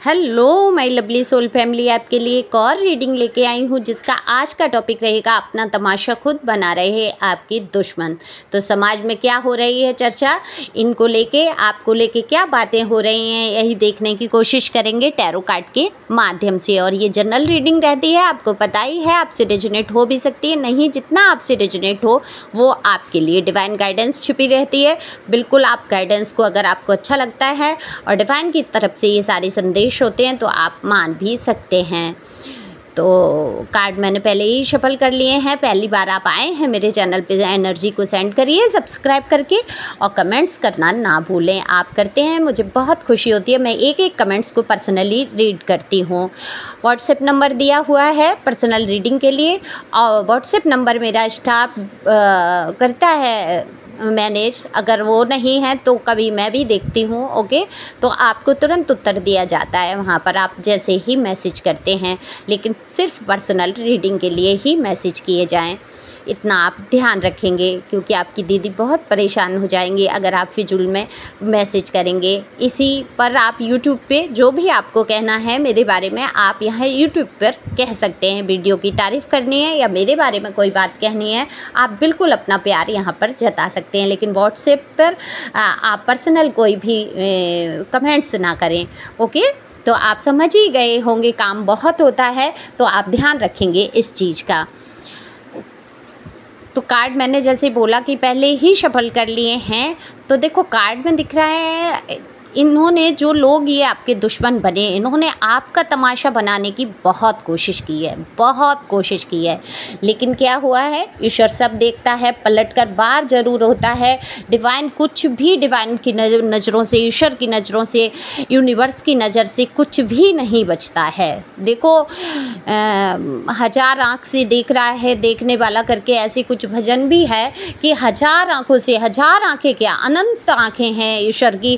Hello my lovely soul family, आपके लिए एक और रीडिंग लेके आई हूँ जिसका आज का टॉपिक रहेगा अपना तमाशा खुद बना रहे आपके दुश्मन। तो समाज में क्या हो रही है चर्चा, इनको लेके आपको लेके क्या बातें हो रही हैं, यही देखने की कोशिश करेंगे टैरो कार्ड के माध्यम से। और ये जनरल रीडिंग रहती है, आपको पता ही है, आपसे रेजोनेट हो भी सकती है, नहीं जितना आपसे रेजोनेट हो वो आपके लिए डिवाइन गाइडेंस छिपी रहती है। बिल्कुल आप गाइडेंस को अगर आपको अच्छा लगता है और डिवाइन की तरफ से ये सारे संदेश होते हैं तो आप मान भी सकते हैं। तो कार्ड मैंने पहले ही शफल कर लिए हैं। पहली बार आप आए हैं मेरे चैनल पे, एनर्जी को सेंड करिए सब्सक्राइब करके और कमेंट्स करना ना भूलें। आप करते हैं मुझे बहुत खुशी होती है, मैं एक एक कमेंट्स को पर्सनली रीड करती हूँ। व्हाट्सएप नंबर दिया हुआ है पर्सनल रीडिंग के लिए, और व्हाट्सएप नंबर मेरा स्टाफ करता है मैनेज, अगर वो नहीं है तो कभी मैं भी देखती हूँ। ओके, तो आपको तुरंत उत्तर दिया जाता है वहाँ पर, आप जैसे ही मैसेज करते हैं, लेकिन सिर्फ पर्सनल रीडिंग के लिए ही मैसेज किए जाएं, इतना आप ध्यान रखेंगे, क्योंकि आपकी दीदी बहुत परेशान हो जाएंगी अगर आप फिजूल में मैसेज करेंगे। इसी पर आप यूट्यूब पे जो भी आपको कहना है मेरे बारे में, आप यहाँ यूट्यूब पर कह सकते हैं। वीडियो की तारीफ़ करनी है या मेरे बारे में कोई बात कहनी है, आप बिल्कुल अपना प्यार यहाँ पर जता सकते हैं, लेकिन व्हाट्सएप पर आप पर्सनल कोई भी कमेंट्स ना करें। ओके, तो आप समझ ही गए होंगे, काम बहुत होता है तो आप ध्यान रखेंगे इस चीज़ का। तो कार्ड मैंने जैसे बोला कि पहले ही शफल कर लिए हैं, तो देखो कार्ड में दिख रहा है इन्होंने, जो लोग ये आपके दुश्मन बने, इन्होंने आपका तमाशा बनाने की बहुत कोशिश की है, बहुत कोशिश की है, लेकिन क्या हुआ है, ईश्वर सब देखता है, पलट कर बार ज़रूर होता है। डिवाइन कुछ भी, डिवाइन की नज़रों से, ईश्वर की नज़रों से, यूनिवर्स की नज़र से कुछ भी नहीं बचता है। देखो हजार आँख से देख रहा है देखने वाला करके ऐसे कुछ भजन भी है कि हजार आँखों से, हजार आँखें क्या, अनंत आँखें हैं ईश्वर की,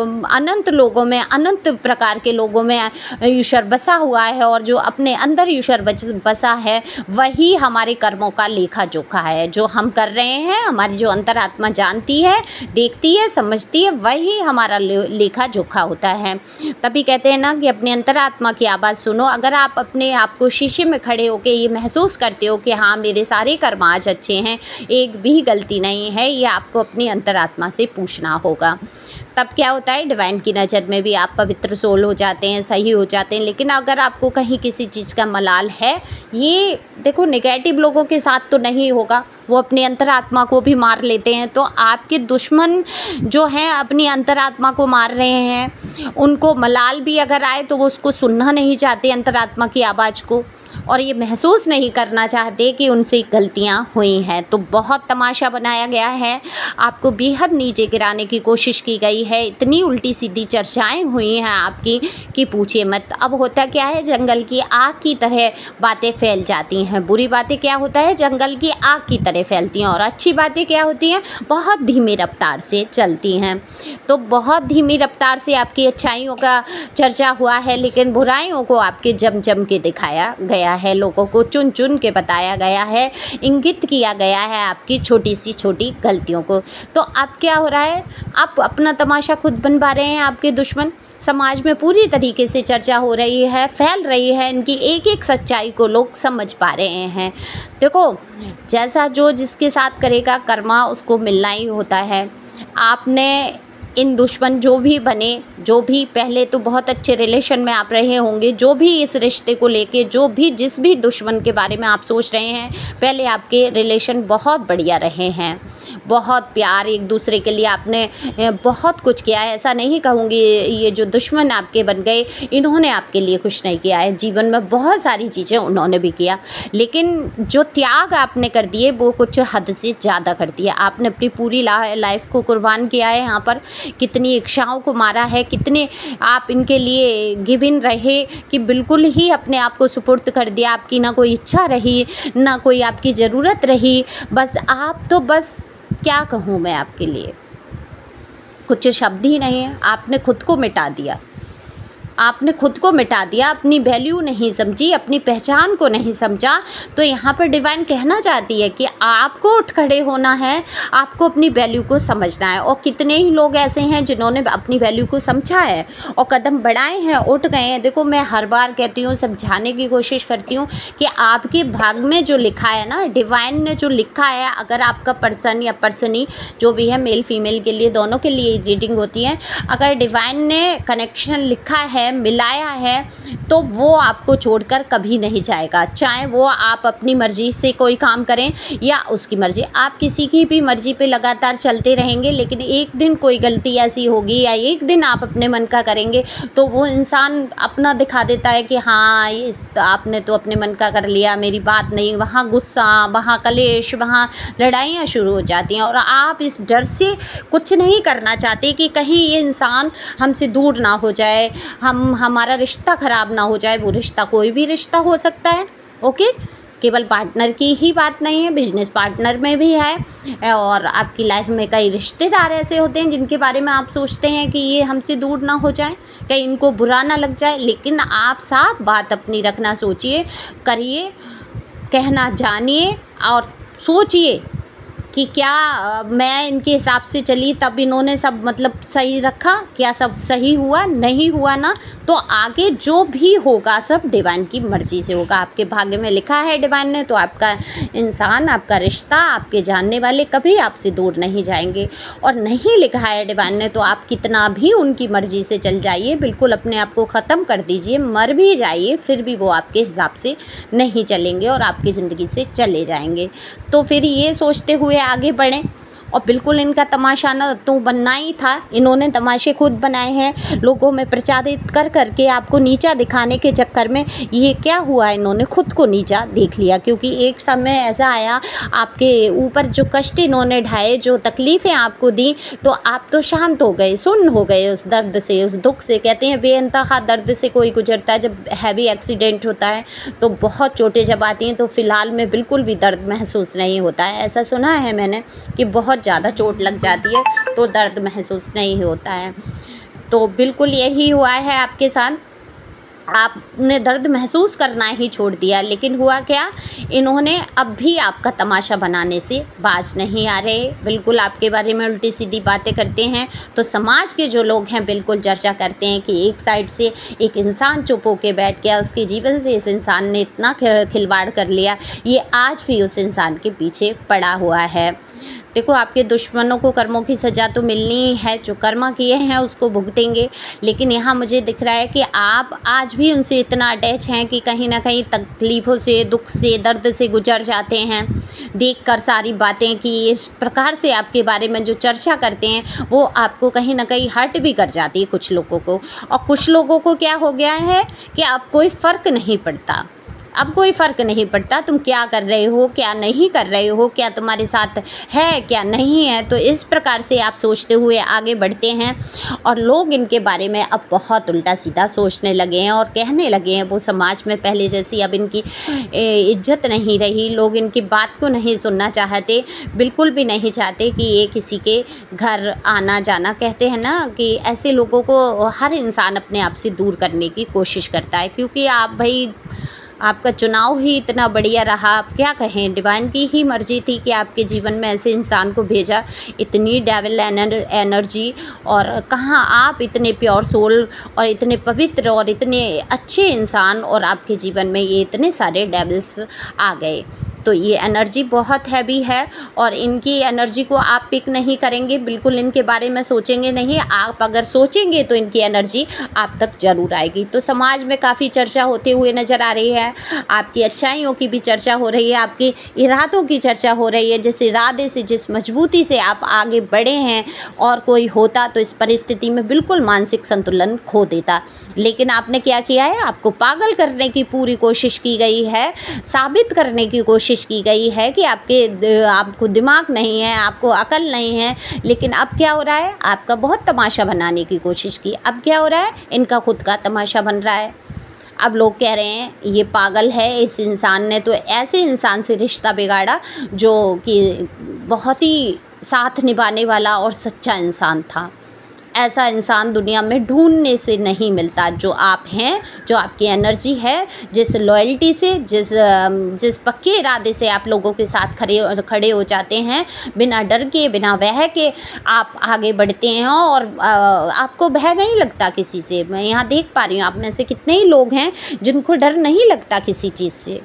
अनंत लोगों में, अनंत प्रकार के लोगों में ईश्वर बसा हुआ है, और जो अपने अंदर ईश्वर बसा है वही हमारे कर्मों का लेखा जोखा है। जो हम कर रहे हैं, हमारी जो अंतरात्मा जानती है, देखती है, समझती है, वही हमारा लेखा जोखा होता है। तभी कहते हैं ना कि अपनी अंतरात्मा की आवाज़ सुनो। अगर आप अपने आप को शीशे में खड़े होकर ये महसूस करते हो कि हाँ मेरे सारे कर्म आज अच्छे हैं, एक भी गलती नहीं है, ये आपको अपनी अंतरात्मा से पूछना होगा। तब क्या होता है, डिवाइन की नज़र में भी आप पवित्र सोल हो जाते हैं, सही हो जाते हैं। लेकिन अगर आपको कहीं किसी चीज़ का मलाल है, ये देखो नेगेटिव लोगों के साथ तो नहीं होगा, वो अपनी अंतरात्मा को भी मार लेते हैं। तो आपके दुश्मन जो हैं अपनी अंतरात्मा को मार रहे हैं, उनको मलाल भी अगर आए तो वो उसको सुनना नहीं चाहते अंतरात्मा की आवाज़ को, और ये महसूस नहीं करना चाहते कि उनसे गलतियां हुई हैं। तो बहुत तमाशा बनाया गया है, आपको बेहद नीचे गिराने की कोशिश की गई है, इतनी उल्टी सीधी चर्चाएं हुई हैं आपकी कि पूछिए मत। अब होता क्या है, जंगल की आग की तरह बातें फैल जाती हैं। बुरी बातें क्या होता है, जंगल की आग की तरह फैलती हैं, और अच्छी बातें क्या होती हैं, बहुत धीमी रफ्तार से चलती हैं। तो बहुत धीमी रफ्तार से आपकी अच्छाइयों का चर्चा हुआ है, लेकिन बुराइयों को आपके जम जम के दिखाया गया है, लोगों को चुन चुन के बताया गया है, इंगित किया गया है आपकी छोटी सी छोटी गलतियों को। तो अब क्या हो रहा है, आप अपना तमाशा खुद बनवा रहे हैं। आपके दुश्मन समाज में पूरी तरीके से चर्चा हो रही है, फैल रही है, इनकी एक एक सच्चाई को लोग समझ पा रहे हैं। देखो जैसा जो जिसके साथ करेगा कर्मा उसको मिलना ही होता है। आपने इन दुश्मन जो भी बने, जो भी पहले तो बहुत अच्छे रिलेशन में आप रहे होंगे, जो भी इस रिश्ते को लेके, जो भी जिस भी दुश्मन के बारे में आप सोच रहे हैं, पहले आपके रिलेशन बहुत बढ़िया रहे हैं, बहुत प्यार एक दूसरे के लिए आपने बहुत कुछ किया है। ऐसा नहीं कहूँगी ये जो दुश्मन आपके बन गए, इन्होंने आपके लिए कुछ नहीं किया है, जीवन में बहुत सारी चीज़ें उन्होंने भी किया, लेकिन जो त्याग आपने कर दिए वो कुछ हद से ज़्यादा कर दिया। आपने अपनी पूरी लाइफ को कुर्बान किया है यहाँ पर, कितनी इच्छाओं को मारा है, कितने आप इनके लिए गिव इन रहे कि बिल्कुल ही अपने आप को सुपुर्द कर दिया। आपकी ना कोई इच्छा रही, ना कोई आपकी ज़रूरत रही, बस आप तो बस क्या कहूँ मैं आपके लिए, कुछ शब्द ही नहीं है, आपने खुद को मिटा दिया। आपने खुद को मिटा दिया, अपनी वैल्यू नहीं समझी, अपनी पहचान को नहीं समझा, तो यहाँ पर डिवाइन कहना चाहती है कि आपको उठ खड़े होना है, आपको अपनी वैल्यू को समझना है। और कितने ही लोग ऐसे हैं जिन्होंने अपनी वैल्यू को समझा है और कदम बढ़ाए हैं, उठ गए हैं। देखो, मैं हर बार कहती हूँ, समझाने की कोशिश करती हूँ कि आपके भाग में जो लिखा है ना, डिवाइन ने जो लिखा है, अगर आपका पर्सन या पर्सनी जो भी है, मेल फीमेल के लिए, दोनों के लिए रीडिंग होती है, अगर डिवाइन ने कनेक्शन लिखा है, मिलाया है, तो वो आपको छोड़कर कभी नहीं जाएगा। चाहे वो आप अपनी मर्जी से कोई काम करें या उसकी मर्जी, आप किसी की भी मर्जी पे लगातार चलते रहेंगे, लेकिन एक दिन कोई गलती ऐसी होगी या एक दिन आप अपने मन का करेंगे तो वो इंसान अपना दिखा देता है कि हाँ, ये आपने तो अपने मन का कर लिया, मेरी बात नहीं। वहाँ गुस्सा, वहाँ कलेश, वहाँ लड़ाइयाँ शुरू हो जाती हैं और आप इस डर से कुछ नहीं करना चाहते कि कहीं ये इंसान हमसे दूर ना हो जाए, हमारा रिश्ता ख़राब ना हो जाए। वो रिश्ता कोई भी रिश्ता हो सकता है, ओके। केवल पार्टनर की ही बात नहीं है, बिजनेस पार्टनर में भी है। और आपकी लाइफ में कई रिश्तेदार ऐसे होते हैं जिनके बारे में आप सोचते हैं कि ये हमसे दूर ना हो जाए, कहीं इनको बुरा ना लग जाए, लेकिन आप साफ बात अपनी रखना सोचिए, करिए, कहना जानिए और सोचिए कि क्या मैं इनके हिसाब से चली तब इन्होंने सब मतलब सही रखा, क्या सब सही हुआ? नहीं हुआ ना, तो आगे जो भी होगा सब डिवाइन की मर्ज़ी से होगा। आपके भाग्य में लिखा है डिवाइन ने, तो आपका इंसान, आपका रिश्ता, आपके जानने वाले कभी आपसे दूर नहीं जाएंगे। और नहीं लिखा है डिवाइन ने, तो आप कितना भी उनकी मर्ज़ी से चल जाइए, बिल्कुल अपने आप को ख़त्म कर दीजिए, मर भी जाइए, फिर भी वो आपके हिसाब से नहीं चलेंगे और आपकी ज़िंदगी से चले जाएंगे। तो फिर ये सोचते हुए आगे बढ़ें। और बिल्कुल इनका तमाशा ना तो बनना ही था, इन्होंने तमाशे खुद बनाए हैं, लोगों में प्रचारित कर करके आपको नीचा दिखाने के चक्कर में ये क्या हुआ, इन्होंने खुद को नीचा देख लिया। क्योंकि एक समय ऐसा आया, आपके ऊपर जो कष्ट इन्होंने ढाए, जो तकलीफ़ें आपको दी, तो आप तो शांत हो गए, सुन्न हो गए उस दर्द से, उस दुख से। कहते हैं बेइंतहा दर्द से कोई गुजरता है, जब हैवी एक्सीडेंट होता है तो बहुत चोटें जब आती हैं तो फ़िलहाल में बिल्कुल भी दर्द महसूस नहीं होता है। ऐसा सुना है मैंने कि बहुत ज़्यादा चोट लग जाती है तो दर्द महसूस नहीं होता है। तो बिल्कुल यही हुआ है आपके साथ, आपने दर्द महसूस करना ही छोड़ दिया। लेकिन हुआ क्या, इन्होंने अब भी आपका तमाशा बनाने से बाज नहीं आ रहे, बिल्कुल आपके बारे में उल्टी सीधी बातें करते हैं। तो समाज के जो लोग हैं बिल्कुल चर्चा करते हैं कि एक साइड से एक इंसान चुप होके बैठ गया, उसके जीवन से इस इंसान ने इतना खिलवाड़ कर लिया, ये आज भी उस इंसान के पीछे पड़ा हुआ है। देखो, आपके दुश्मनों को कर्मों की सज़ा तो मिलनी है, जो कर्म किए हैं उसको भुगतेंगे। लेकिन यहाँ मुझे दिख रहा है कि आप आज भी उनसे इतना अटैच हैं कि कहीं ना कहीं तकलीफ़ों से, दुख से, दर्द से गुजर जाते हैं। देखकर सारी बातें कि इस प्रकार से आपके बारे में जो चर्चा करते हैं वो आपको कहीं ना कहीं हर्ट भी कर जाती है कुछ लोगों को। और कुछ लोगों को क्या हो गया है कि अब कोई फ़र्क नहीं पड़ता, अब कोई फ़र्क नहीं पड़ता तुम क्या कर रहे हो, क्या नहीं कर रहे हो, क्या तुम्हारे साथ है, क्या नहीं है। तो इस प्रकार से आप सोचते हुए आगे बढ़ते हैं और लोग इनके बारे में अब बहुत उल्टा सीधा सोचने लगे हैं और कहने लगे हैं। वो समाज में पहले जैसी अब इनकी इज्जत नहीं रही, लोग इनकी बात को नहीं सुनना चाहते, बिल्कुल भी नहीं चाहते कि ये किसी के घर आना जाना। कहते हैं ना कि ऐसे लोगों को हर इंसान अपने आप से दूर करने की कोशिश करता है, क्योंकि आप भाई आपका चुनाव ही इतना बढ़िया रहा। आप क्या कहें, डिवाइन की ही मर्ज़ी थी कि आपके जीवन में ऐसे इंसान को भेजा, इतनी डेविल एनर्जी। और कहाँ आप इतने प्योर सोल और इतने पवित्र और इतने अच्छे इंसान, और आपके जीवन में ये इतने सारे डेविल्स आ गए। तो ये एनर्जी बहुत हैवी है और इनकी एनर्जी को आप पिक नहीं करेंगे, बिल्कुल इनके बारे में सोचेंगे नहीं। आप अगर सोचेंगे तो इनकी एनर्जी आप तक ज़रूर आएगी। तो समाज में काफ़ी चर्चा होते हुए नज़र आ रही है, आपकी अच्छाइयों की भी चर्चा हो रही है, आपके इरादों की चर्चा हो रही है, जिस इरादे से, जिस मजबूती से आप आगे बढ़े हैं। और कोई होता तो इस परिस्थिति में बिल्कुल मानसिक संतुलन खो देता, लेकिन आपने क्या किया है, आपको पागल करने की पूरी कोशिश की गई है, साबित करने की कोशिश की गई है कि आपको दिमाग नहीं है, आपको अकल नहीं है। लेकिन अब क्या हो रहा है, आपका बहुत तमाशा बनाने की कोशिश की, अब क्या हो रहा है, इनका खुद का तमाशा बन रहा है। अब लोग कह रहे हैं ये पागल है, इस इंसान ने तो ऐसे इंसान से रिश्ता बिगाड़ा जो कि बहुत ही साथ निभाने वाला और सच्चा इंसान था। ऐसा इंसान दुनिया में ढूंढने से नहीं मिलता। जो आप हैं, जो आपकी एनर्जी है, जिस लॉयल्टी से, जिस पक्के इरादे से आप लोगों के साथ खड़े हो जाते हैं, बिना डर के, बिना भय के आप आगे बढ़ते हैं और आपको भय नहीं लगता किसी से। मैं यहाँ देख पा रही हूँ आप में से कितने ही लोग हैं जिनको डर नहीं लगता किसी चीज़ से,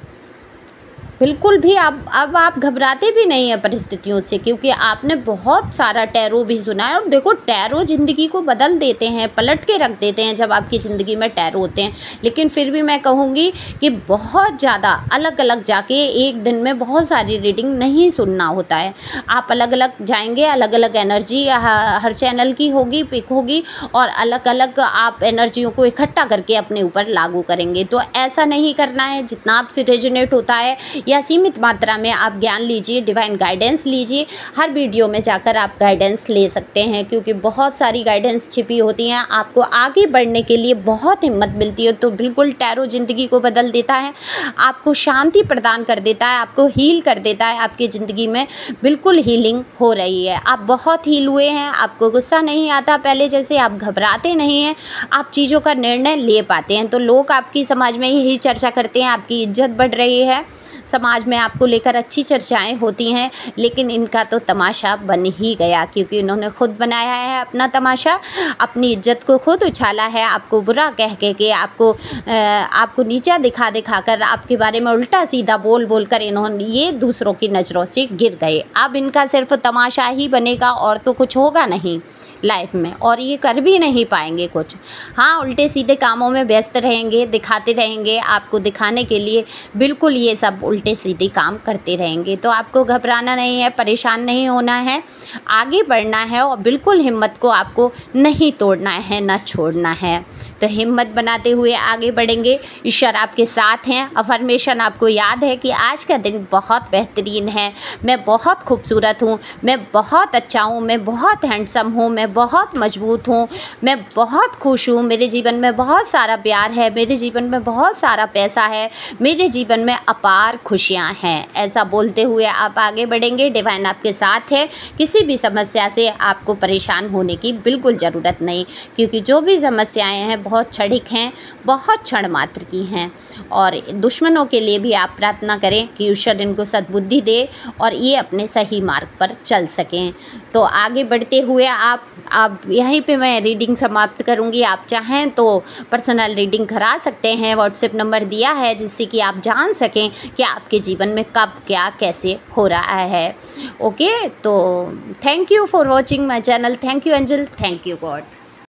बिल्कुल भी। अब आप घबराते भी नहीं हैं परिस्थितियों से, क्योंकि आपने बहुत सारा टैरो भी सुना है। और देखो, टैरो ज़िंदगी को बदल देते हैं, पलट के रख देते हैं जब आपकी ज़िंदगी में टैरो होते हैं। लेकिन फिर भी मैं कहूँगी कि बहुत ज़्यादा अलग अलग जाके एक दिन में बहुत सारी रीडिंग नहीं सुनना होता है। आप अलग अलग जाएंगे, अलग अलग एनर्जी हर चैनल की होगी, पिक होगी, और अलग अलग आप एनर्जियों को इकट्ठा करके अपने ऊपर लागू करेंगे। तो ऐसा नहीं करना है। जितना आपसे रेजोनेट होता है या सीमित मात्रा में आप ज्ञान लीजिए, डिवाइन गाइडेंस लीजिए। हर वीडियो में जाकर आप गाइडेंस ले सकते हैं, क्योंकि बहुत सारी गाइडेंस छिपी होती हैं। आपको आगे बढ़ने के लिए बहुत हिम्मत मिलती है। तो बिल्कुल टैरो ज़िंदगी को बदल देता है, आपको शांति प्रदान कर देता है, आपको हील कर देता है। आपकी ज़िंदगी में बिल्कुल हीलिंग हो रही है। आप बहुत हील हुए हैं, आपको गुस्सा नहीं आता पहले जैसे, आप घबराते नहीं हैं, आप चीज़ों का निर्णय ले पाते हैं। तो लोग आपकी समाज में यही चर्चा करते हैं, आपकी इज्जत बढ़ रही है, समाज में आपको लेकर अच्छी चर्चाएं होती हैं। लेकिन इनका तो तमाशा बन ही गया, क्योंकि इन्होंने खुद बनाया है अपना तमाशा, अपनी इज्जत को खुद उछाला है। आपको बुरा कह के आपको नीचा दिखा कर आपके बारे में उल्टा सीधा बोल कर इन्होंने ये दूसरों की नज़रों से गिर गए। अब इनका सिर्फ तमाशा ही बनेगा और तो कुछ होगा नहीं लाइफ में, और ये कर भी नहीं पाएंगे कुछ। हाँ, उल्टे सीधे कामों में व्यस्त रहेंगे, दिखाते रहेंगे, आपको दिखाने के लिए बिल्कुल ये सब उल्टे सीधे काम करते रहेंगे। तो आपको घबराना नहीं है, परेशान नहीं होना है, आगे बढ़ना है, और बिल्कुल हिम्मत को आपको नहीं तोड़ना है, ना छोड़ना है। तो हिम्मत बनाते हुए आगे बढ़ेंगे। ईश्वर आपके साथ हैं। अफर्मेशन आपको याद है कि आज का दिन बहुत बेहतरीन है, मैं बहुत खूबसूरत हूँ, मैं बहुत अच्छा हूँ, मैं बहुत हैंडसम हूँ, मैं बहुत मजबूत हूँ, मैं बहुत खुश हूँ, मेरे जीवन में बहुत सारा प्यार है, मेरे जीवन में बहुत सारा पैसा है, मेरे जीवन में अपार खुशियाँ हैं। ऐसा बोलते हुए आप आगे बढ़ेंगे। डिवाइन आपके साथ है। किसी भी समस्या से आपको परेशान होने की बिल्कुल ज़रूरत नहीं, क्योंकि जो भी समस्याएं हैं बहुत क्षणिक हैं, बहुत क्षण मात्र की हैं। और दुश्मनों के लिए भी आप प्रार्थना करें कि ईश्वर इनको सद्बुद्धि दे और ये अपने सही मार्ग पर चल सकें। तो आगे बढ़ते हुए आप यहीं पे मैं रीडिंग समाप्त करूंगी। आप चाहें तो पर्सनल रीडिंग करा सकते हैं, व्हाट्सएप नंबर दिया है, जिससे कि आप जान सकें कि आपके जीवन में कब क्या कैसे हो रहा है। ओके, तो thank you for watching my channel. Thank you angel, thank you God.